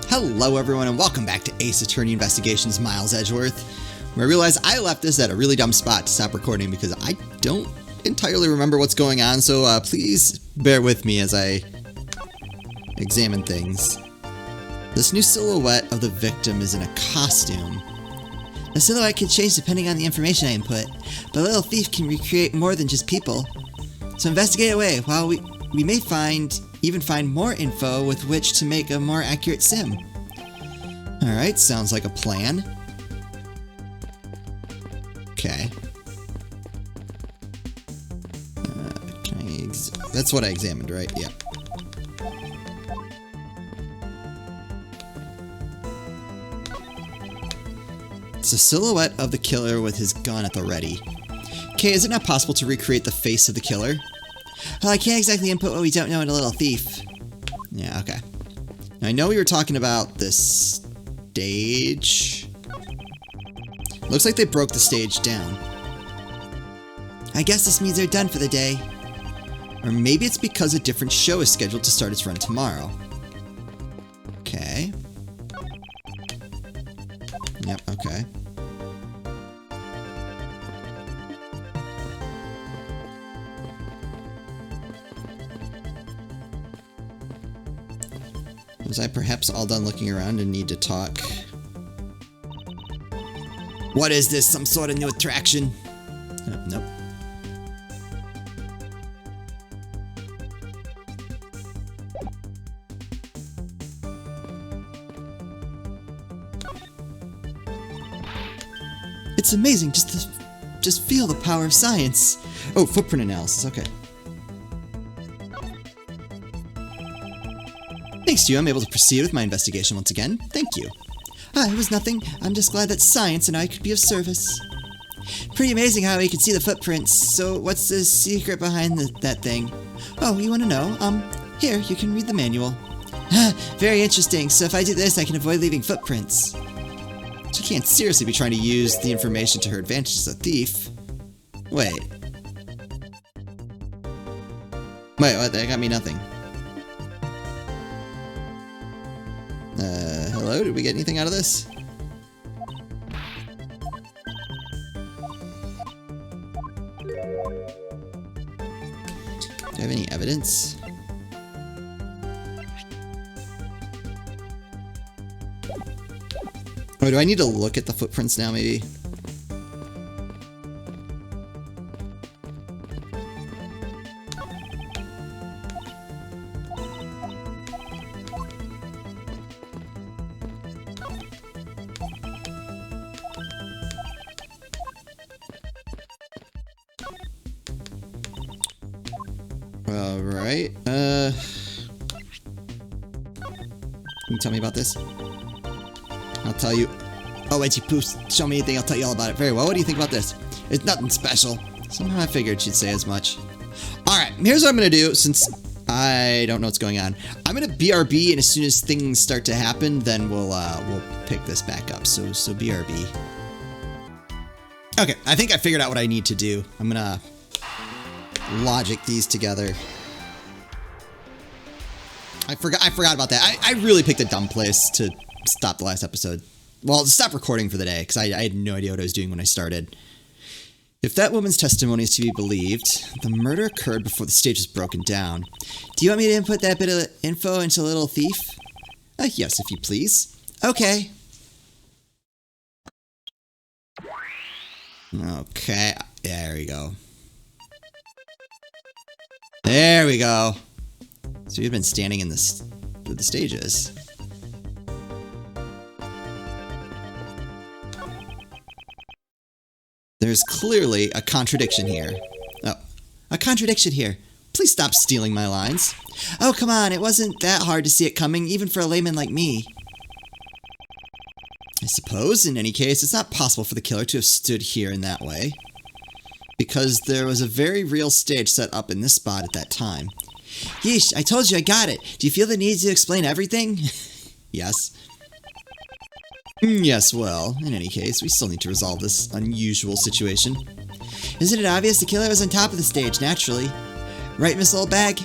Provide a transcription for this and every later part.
Hello everyone and welcome back to Ace Attorney Investigations Miles Edgeworth, where I realized I left this at a really dumb spot to stop recording because I don't entirely remember what's going on, so please bear with me as I examine things. This new silhouette of the victim is in a costume. The silhouette can change depending on the information I input, but a little thief can recreate more than just people. So investigate away while we may even find more info with which to make a more accurate sim. Alright, sounds like a plan. Okay. That's what I examined, right? Yeah. It's a silhouette of the killer with his gun at the ready. Okay, is it not possible to recreate the face of the killer? Well, I can't exactly input what we don't know in a little thief. Yeah, okay. Now, I know we were talking about this stage. Looks like they broke the stage down. I guess this means they're done for the day. Or maybe it's because a different show is scheduled to start its run tomorrow. Okay. Yep, okay. Was I perhaps all done looking around and need to talk? What is this? Some sort of new attraction? Oh, nope. It's amazing just feel the power of science. Oh, footprint analysis. Okay. Thanks to you, I'm able to proceed with my investigation once again. Thank you. It was nothing. I'm just glad that science and I could be of service. Pretty amazing how we could see the footprints. So what's the secret behind that thing? Oh, you want to know? Here, you can read the manual. Very interesting. So if I do this, I can avoid leaving footprints. She can't seriously be trying to use the information to her advantage as a thief. Wait. Wait, what? That got me nothing. Hello? Did we get anything out of this? Do I have any evidence? Oh, do I need to look at the footprints now, maybe? Alright, can you tell me about this? I'll tell you. Oh, Edgy Poofs, show me anything, I'll tell you all about it. Very well, what do you think about this? It's nothing special. Somehow I figured she'd say as much. Alright, here's what I'm gonna do, since I don't know what's going on. I'm gonna BRB, and as soon as things start to happen, then we'll pick this back up. So BRB. Okay, I think I figured out what I need to do. I'm gonna logic these together. I forgot about that. I really picked a dumb place to stop the last episode. Well, to stop recording for the day, because I had no idea what I was doing when I started. If that woman's testimony is to be believed, the murder occurred before the stage was broken down. Do you want me to input that bit of info into Little Thief? Yes, if you please. Okay. Okay, there we go. There we go. So you've been standing in this where the stage is. There's clearly a contradiction here. Oh, a contradiction here. Please stop stealing my lines. Oh, come on, it wasn't that hard to see it coming, even for a layman like me. I suppose, in any case, it's not possible for the killer to have stood here in that way, because there was a very real stage set up in this spot at that time. Yeesh, I told you I got it. Do you feel the need to explain everything? Yes. Yes, well, in any case, we still need to resolve this unusual situation. Isn't it obvious the killer was on top of the stage, naturally? Right, Miss Oldbag?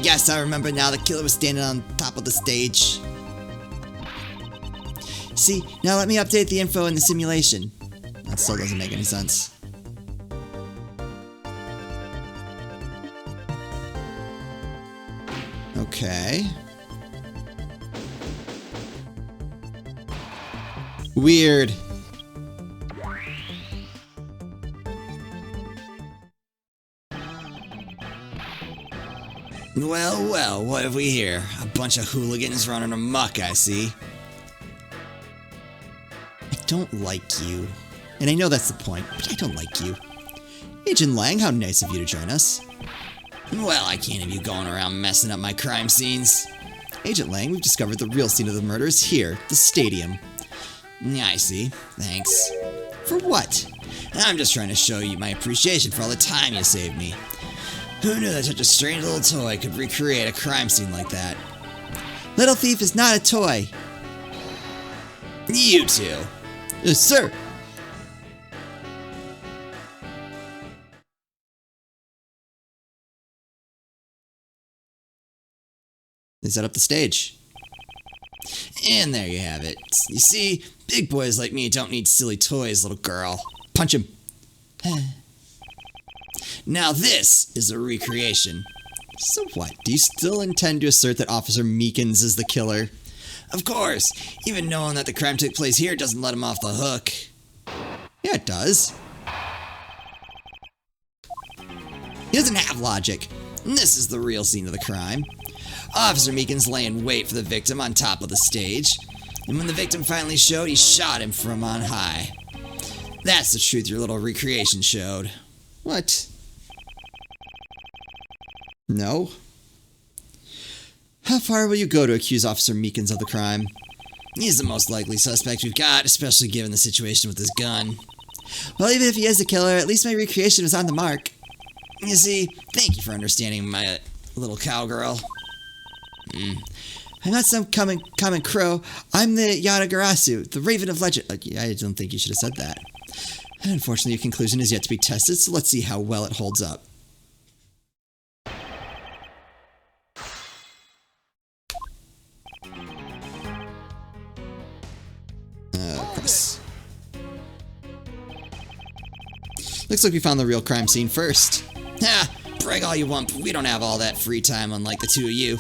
Yes, I remember now. The killer was standing on top of the stage. See, now let me update the info in the simulation. That still doesn't make any sense. Okay. Weird. Well, well, what have we here? A bunch of hooligans running amok, I see. I don't like you. And I know that's the point, but I don't like you. Agent Lang, how nice of you to join us. Well, I can't have you going around messing up my crime scenes. Agent Lang, we've discovered the real scene of the murder is here, the stadium. Yeah, I see. Thanks. For what? I'm just trying to show you my appreciation for all the time you saved me. Who knew that such a strange little toy could recreate a crime scene like that? Little Thief is not a toy. You two. Yes, sir. They set up the stage. And there you have it. You see, big boys like me don't need silly toys, little girl. Punch him. Now this is a recreation. So what? Do you still intend to assert that Officer Meekins is the killer? Of course. Even knowing that the crime took place here doesn't let him off the hook. Yeah, it does. He doesn't have logic. And this is the real scene of the crime. Officer Meekins lay in wait for the victim on top of the stage. And when the victim finally showed, he shot him from on high. That's the truth your little recreation showed. What? No? How far will you go to accuse Officer Meekins of the crime? He's the most likely suspect we've got, especially given the situation with his gun. Well, even if he is the killer, at least my recreation was on the mark. You see, thank you for understanding my little cowgirl. I'm not some common crow. I'm the Yatagarasu, the Raven of Legend. I don't think you should have said that. Unfortunately, your conclusion is yet to be tested, so let's see how well it holds up. Press. Looks like we found the real crime scene first. Ha! Brag all you want, but we don't have all that free time, unlike the two of you.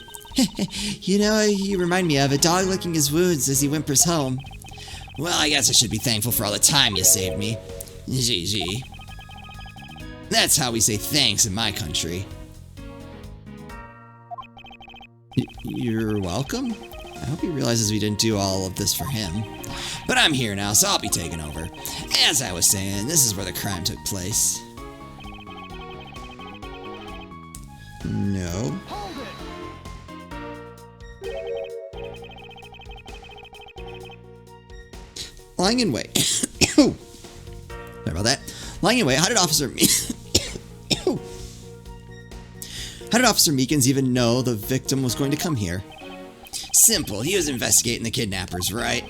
You know, you remind me of a dog licking his wounds as he whimpers home. Well, I guess I should be thankful for all the time you saved me. GG. That's how we say thanks in my country. You're welcome? I hope he realizes we didn't do all of this for him. But I'm here now, so I'll be taking over. As I was saying, this is where the crime took place. No. Lying in wait. Sorry about that. Lying in wait. How did Officer Meekins even know the victim was going to come here? Simple. He was investigating the kidnappers, right?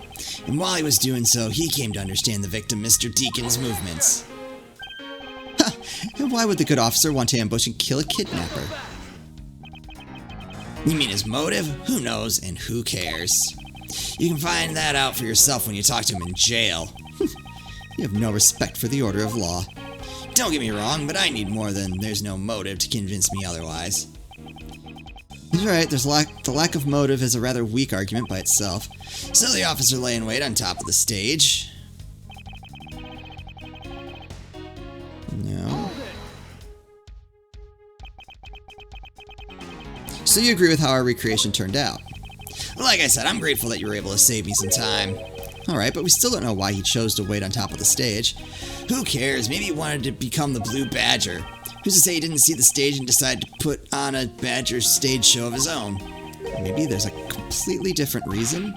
And while he was doing so, he came to understand the victim, Mr. Deacon's movements. Ha! And why would the good officer want to ambush and kill a kidnapper? You mean his motive? Who knows and who cares? You can find that out for yourself when you talk to him in jail. You have no respect for the order of law. Don't get me wrong, but I need more than there's no motive to convince me otherwise. He's right, the lack of motive is a rather weak argument by itself. So the officer lay in wait on top of the stage. No. So you agree with how our recreation turned out? Like I said, I'm grateful that you were able to save me some time. Alright, but we still don't know why he chose to wait on top of the stage. Who cares? Maybe he wanted to become the Blue Badger. Who's to say he didn't see the stage and decided to put on a Badger stage show of his own? Maybe there's a completely different reason?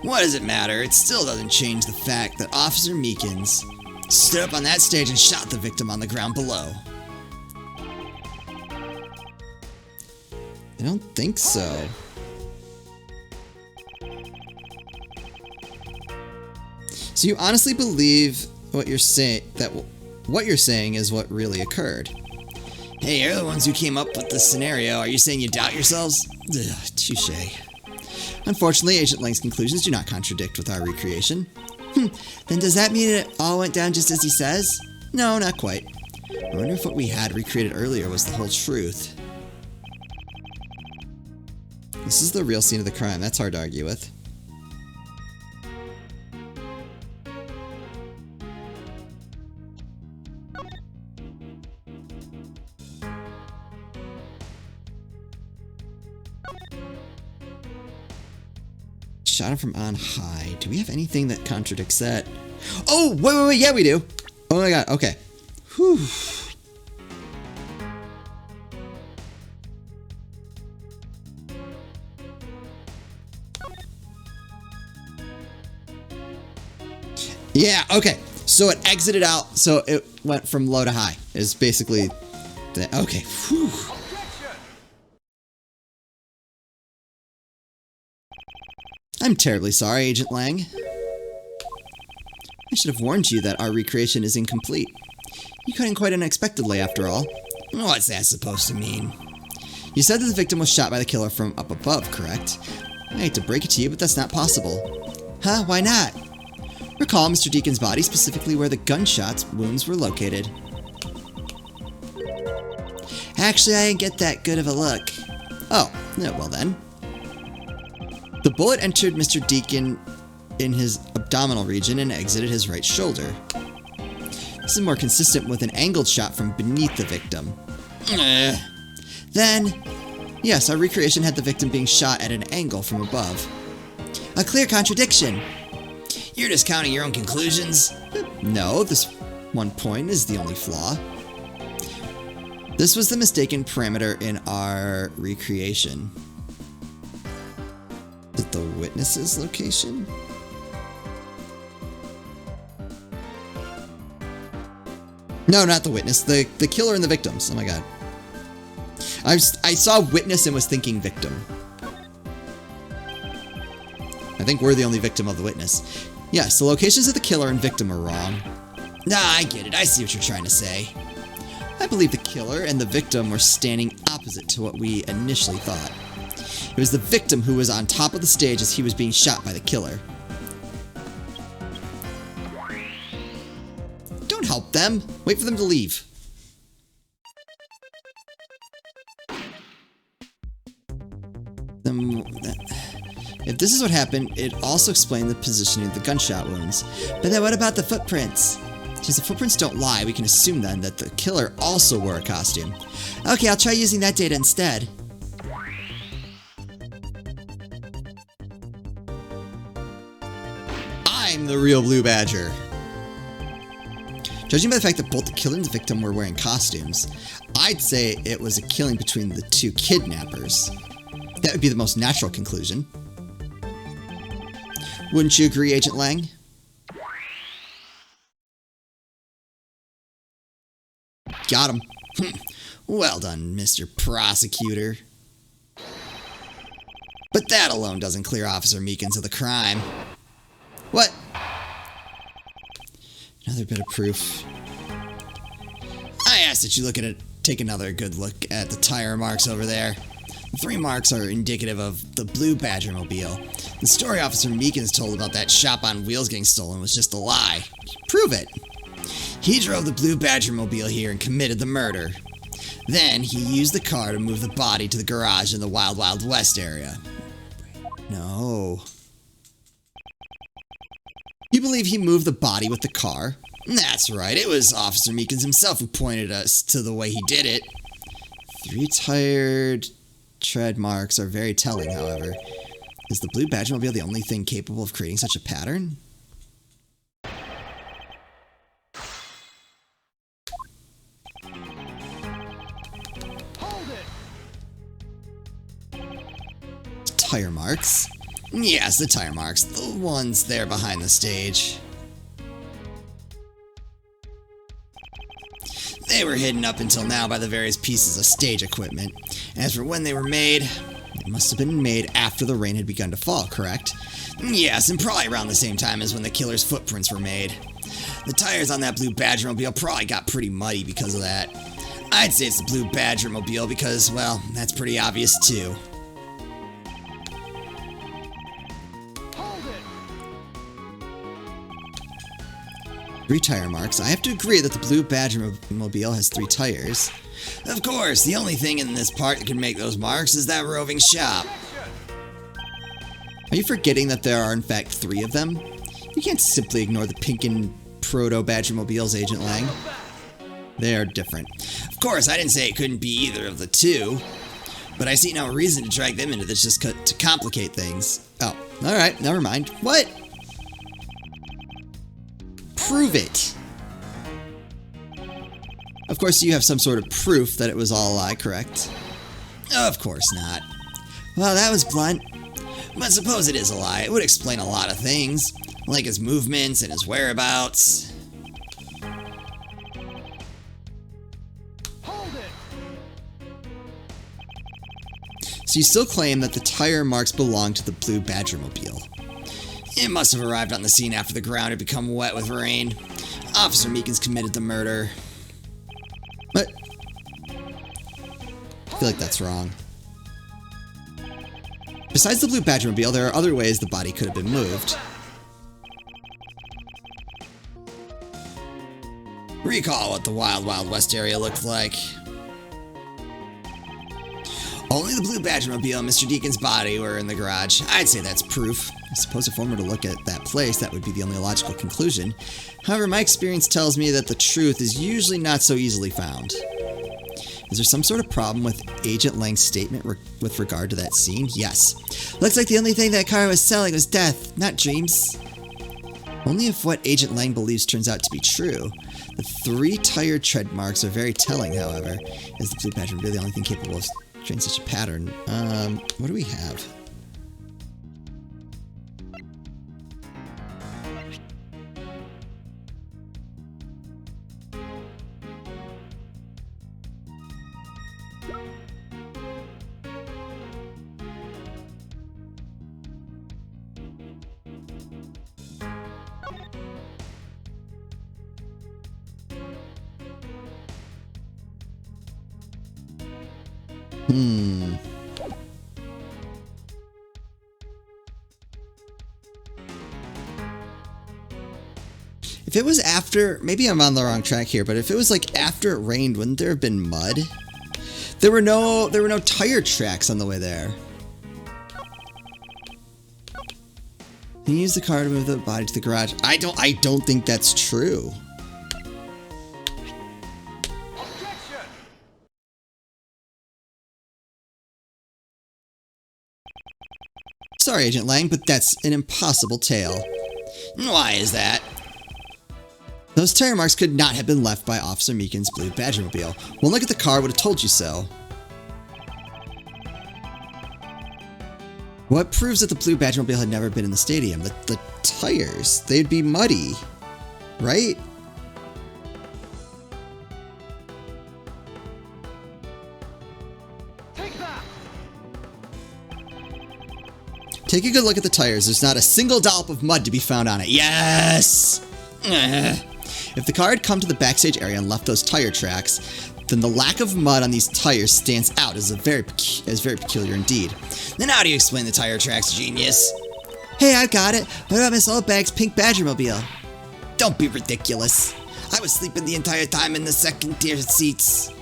What does it matter? It still doesn't change the fact that Officer Meekins stood up on that stage and shot the victim on the ground below. I don't think so. So you honestly believe what you're saying, that what you're saying is what really occurred? Hey, you're the ones who came up with the scenario. Are you saying you doubt yourselves? Ugh, touche. Unfortunately, Agent Lang's conclusions do not contradict with our recreation. Then does that mean it all went down just as he says? No, not quite. I wonder if what we had recreated earlier was the whole truth. This is the real scene of the crime. That's hard to argue with. Shot him from on high. Do we have anything that contradicts that? Oh, wait, yeah, we do. Oh my god, okay. Whew. Yeah, okay. So it exited out, so it went from low to high. Is basically the, okay. Whew. I'm terribly sorry, Agent Lang. I should have warned you that our recreation is incomplete. You cut in quite unexpectedly, after all. What's that supposed to mean? You said that the victim was shot by the killer from up above, correct? I hate to break it to you, but that's not possible. Huh? Why not? Recall Mr. Deacon's body, specifically where the gunshot wounds were located. Actually, I didn't get that good of a look. Oh, yeah, well then. The bullet entered Mr. Deacon in his abdominal region and exited his right shoulder. This is more consistent with an angled shot from beneath the victim. Then, yes, our recreation had the victim being shot at an angle from above. A clear contradiction. You're discounting your own conclusions? No, this one point is the only flaw. This was the mistaken parameter in our recreation. Is it the witness's location? No, not the witness. The killer and the victims. Oh my god. I saw witness and was thinking victim. I think we're the only victim of the witness. Yes, the locations of the killer and victim are wrong. Nah, I get it. I see what you're trying to say. I believe the killer and the victim were standing opposite to what we initially thought. It was the victim who was on top of the stage as he was being shot by the killer. Don't help them. Wait for them to leave. If this is what happened, it also explained the positioning of the gunshot wounds. But then what about the footprints? Since the footprints don't lie, we can assume then that the killer also wore a costume. Okay, I'll try using that data instead. I'm the real Blue Badger. Judging by the fact that both the killer and the victim were wearing costumes, I'd say it was a killing between the two kidnappers. That would be the most natural conclusion. Wouldn't you agree, Agent Lang? Got him. Well done, Mr. Prosecutor. But that alone doesn't clear Officer Meekins of the crime. What? Another bit of proof. I asked that you take another good look at the tire marks over there. The 3 marks are indicative of the Blue Badger mobile. The story Officer Meekins told about that shop on wheels getting stolen was just a lie. Prove it. He drove the Blue Badger mobile here and committed the murder. Then he used the car to move the body to the garage in the Wild Wild West area. No. You believe he moved the body with the car? That's right, it was Officer Meekins himself who pointed us to the way he did it. 3 tired tread marks are very telling, however. Is the Blue Badger mobile the only thing capable of creating such a pattern? Hold it. Tire marks? Yes, the tire marks. The ones there behind the stage. They were hidden up until now by the various pieces of stage equipment. As for when they were made, it must have been made after the rain had begun to fall, correct? Yes, and probably around the same time as when the killer's footprints were made. The tires on that Blue Badger mobile probably got pretty muddy because of that. I'd say it's the Blue Badger mobile because, well, that's pretty obvious too. 3 tire marks. I have to agree that the blue Badger-mobile has 3 tires. Of course, the only thing in this part that can make those marks is that roving shop. Are you forgetting that there are in fact 3 of them? You can't simply ignore the pink and proto-Badger-mobiles, Agent Lang. They are different. Of course, I didn't say it couldn't be either of the 2. But I see no reason to drag them into this just to complicate things. Oh, alright, never mind. What? Prove it. Of course, you have some sort of proof that it was all a lie, correct? Of course not. Well, that was blunt. But suppose it is a lie. It would explain a lot of things, like his movements and his whereabouts. So you still claim that the tire marks belong to the blue Badger-mobile. It must have arrived on the scene after the ground had become wet with rain. Officer Meekins committed the murder. What? I feel like that's wrong. Besides the blue Badger-mobile, there are other ways the body could have been moved. Recall what the Wild Wild West area looked like. Only the blue Badger-mobile and Mr. Deacon's body were in the garage. I'd say that's proof. I suppose if one were to look at that place, that would be the only logical conclusion. However, my experience tells me that the truth is usually not so easily found. Is there some sort of problem with Agent Lang's statement with regard to that scene? Yes. Looks like the only thing that car was selling was death, not dreams. Only if what Agent Lang believes turns out to be true. The 3 tire tread marks are very telling, however. Is the blue Badger-mobile the only thing capable of creating such a pattern? What do we have? If it was after, maybe I'm on the wrong track here, but if it was like after it rained, wouldn't there have been mud? There were no tire tracks on the way there. He used the car to move the body to the garage. I don't think that's true. Sorry, Agent Lang, but that's an impossible tale. Why is that? Those tire marks could not have been left by Officer Meekins' blue Badger-mobile. One look at the car would have told you so. What proves that the blue Badger-mobile had never been in the stadium? The tires. They'd be muddy, right? Take that. Take a good look at the tires. There's not a single dollop of mud to be found on it. Yes! If the car had come to the backstage area and left those tire tracks, then the lack of mud on these tires stands out as very peculiar indeed. Then how do you explain the tire tracks, genius? Hey, I've got it. What about Miss Oldbag's pink Badger-mobile? Don't be ridiculous. I was sleeping the entire time in the second-tier seats.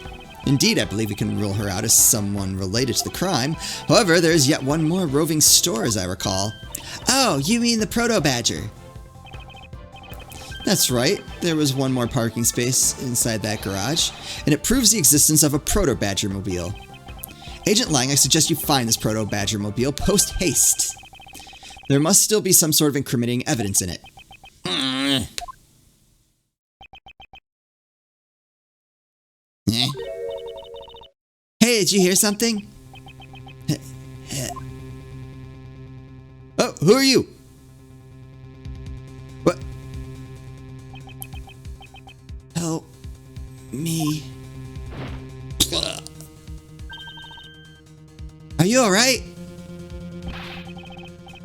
Indeed, I believe we can rule her out as someone related to the crime. However, there is yet one more roving store, as I recall. Oh, you mean the Proto-Badger? That's right, there was one more parking space inside that garage, and it proves the existence of a Proto-Badger-mobile. Agent Lang, I suggest you find this Proto-Badger-mobile post-haste. There must still be some sort of incriminating evidence in it. Hey, did you hear something? Oh, who are you? What? Help me. Are you alright?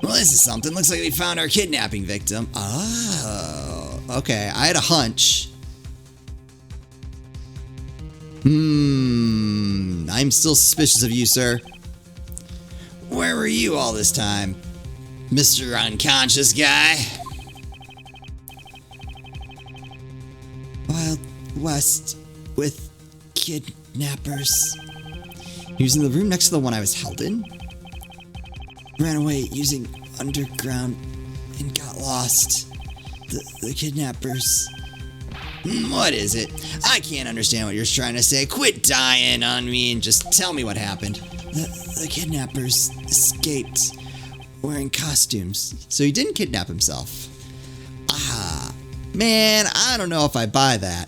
Well, this is something. Looks like we found our kidnapping victim. Oh, okay. I had a hunch. I'm still suspicious of you, sir. Where were you all this time, Mr. Unconscious Guy? west with kidnappers. He was in the room next to the one I was held in. Ran away using underground and got lost. The kidnappers. What is it? I can't understand what you're trying to say. Quit dying on me and just tell me what happened. The kidnappers escaped wearing costumes. So he didn't kidnap himself. Ah, man, I don't know if I buy that.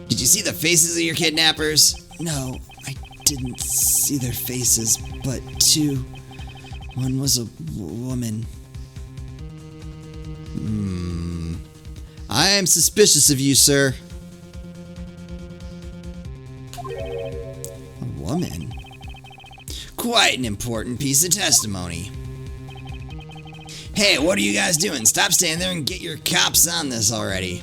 Did you see the faces of your kidnappers? No, I didn't see their faces, but two. One was a woman. I am suspicious of you, sir. A woman? Quite an important piece of testimony. Hey, what are you guys doing? Stop standing there and get your cops on this already.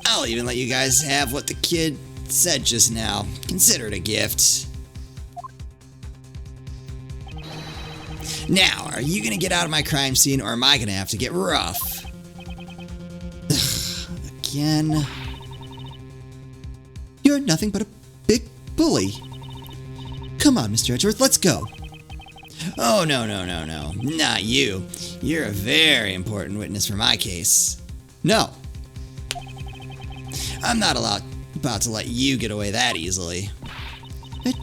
I'll even let you guys have what the kid said just now. Consider it a gift. Now, are you gonna get out of my crime scene, or am I gonna have to get rough? Again. You're nothing but a big bully. Come on, Mr. Edgeworth, let's go. Oh, no. Not you. You're a very important witness for my case. No. I'm not about to let you get away that easily.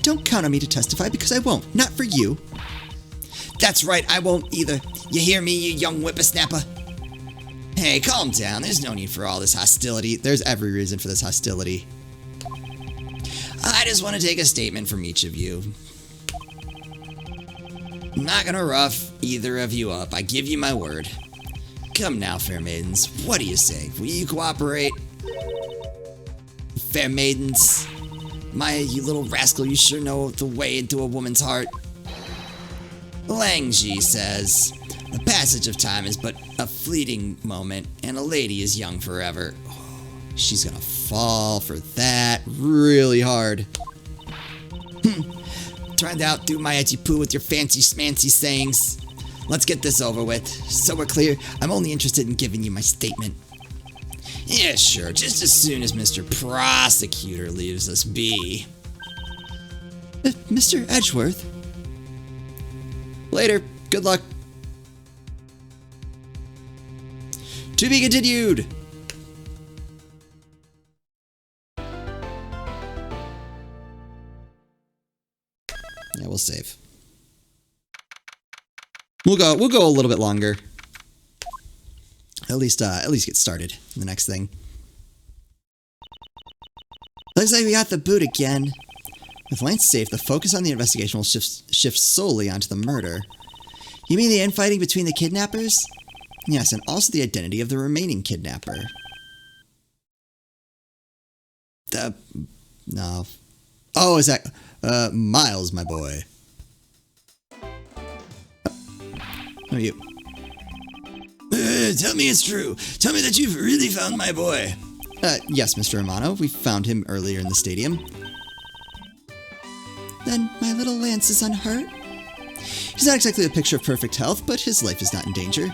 Don't count on me to testify, because I won't. Not for you. That's right, I won't either. You hear me, you young whippersnapper? Hey, calm down. There's no need for all this hostility. There's every reason for this hostility. I just want to take a statement from each of you. I'm not gonna rough either of you up. I give you my word. Come now, fair maidens. What do you say? Will you cooperate? Fair maidens. Maya, you little rascal, you sure know the way into a woman's heart. Langji says, the passage of time is but a fleeting moment, and a lady is young forever. Oh, she's gonna fall for that really hard. Trying to outdo my edgy poo with your fancy schmancy sayings. Let's get this over with. So we're clear, I'm only interested in giving you my statement. Yeah, sure, just as soon as Mr. Prosecutor leaves us be. Mr. Edgeworth? Later. Good luck. To be continued. Yeah, we'll save. We'll go a little bit longer. At least get started in the next thing. Looks like we got the boot again. With Lance safe, the focus on the investigation will shift solely onto the murder. You mean the infighting between the kidnappers? Yes, and also the identity of the remaining kidnapper. No. Oh, is that... Miles, my boy. Who are you? Tell me it's true. Tell me that you've really found my boy. Yes, Mr. Romano. We found him earlier in the stadium. Then my little Lance is unhurt? He's not exactly a picture of perfect health, but his life is not in danger.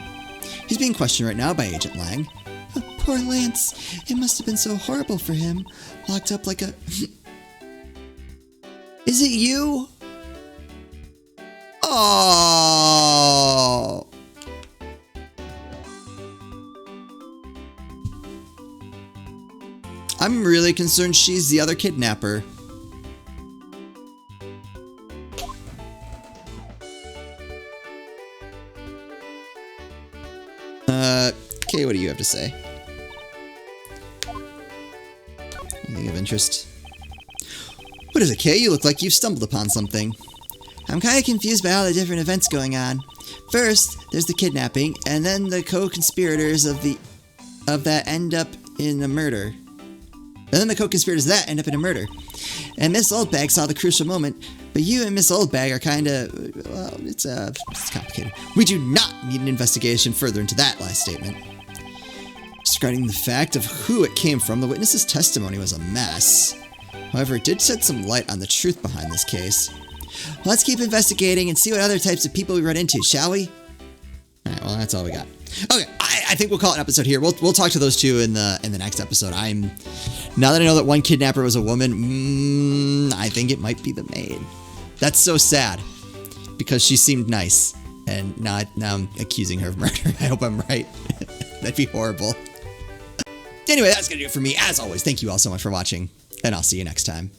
He's being questioned right now by Agent Lang. Oh, poor Lance. It must have been so horrible for him. Locked up like a... Is it you? Oh. I'm really concerned she's the other kidnapper. Okay, what do you have to say? Anything of interest? What is it, Kay? You look like you've stumbled upon something. I'm kind of confused by all the different events going on. First, there's the kidnapping, and then the co-conspirators of that end up in a murder. And then the co-conspirators of that end up in a murder. And Miss Oldbag saw the crucial moment, but you and Miss Oldbag are kind of... well, it's complicated. We do not need an investigation further into that last statement. Disregarding the fact of who it came from, the witness's testimony was a mess. However, it did shed some light on the truth behind this case. Let's keep investigating and see what other types of people we run into, shall we? Alright, well, that's all we got. Okay, I I think we'll call it an episode here. We'll talk to those two in the next episode. Now that I know that one kidnapper was a woman, I think it might be the maid. That's so sad because she seemed nice, and now I'm accusing her of murder. I hope I'm right. That'd be horrible. Anyway, that's gonna do it for me. As always, thank you all so much for watching, and I'll see you next time.